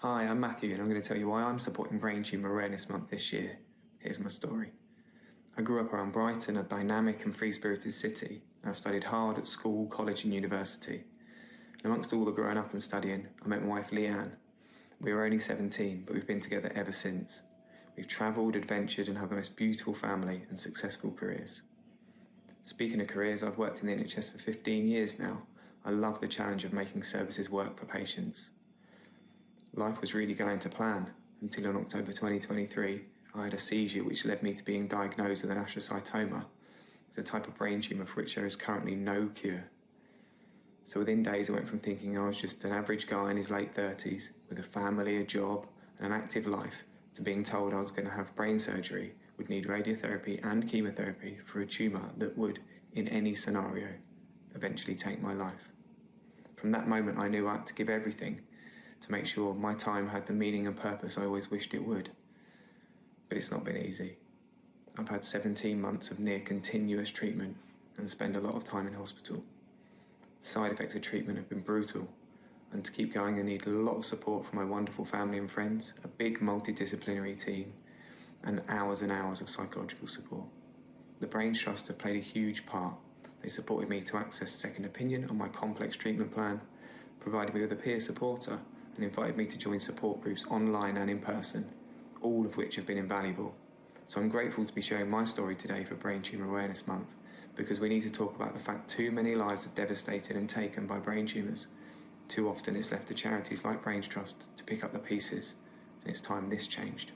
Hi, I'm Matthew and I'm going to tell you why I'm supporting Brain Tumour Awareness Month this year. Here's my story. I grew up around Brighton, a dynamic and free-spirited city, and I studied hard at school, college and university. And amongst all the growing up and studying, I met my wife Leanne. We were only 17, but we've been together ever since. We've travelled, adventured and have the most beautiful family and successful careers. Speaking of careers, I've worked in the NHS for 15 years now. I love the challenge of making services work for patients. Life was really going to plan until in October 2023 I had a seizure which led me to being diagnosed with an astrocytoma. It's a type of brain tumour for which there is currently no cure. So within days I went from thinking I was just an average guy in his late 30s with a family, a job and an active life to being told I was going to have brain surgery, would need radiotherapy and chemotherapy for a tumour that would, in any scenario, eventually take my life. From that moment I knew I had to give everything to make sure my time had the meaning and purpose I always wished it would. But it's not been easy. I've had 17 months of near continuous treatment and spend a lot of time in hospital. The side effects of treatment have been brutal, and to keep going I need a lot of support from my wonderful family and friends, a big multidisciplinary team, and hours of psychological support. The Brains Trust have played a huge part. They supported me to access second opinion on my complex treatment plan, provided me with a peer supporter, and invited me to join support groups online and in person, all of which have been invaluable. So I'm grateful to be sharing my story today for Brain Tumour Awareness Month, because we need to talk about the fact too many lives are devastated and taken by brain tumours. Too often it's left to charities like Brains Trust to pick up the pieces, and it's time this changed.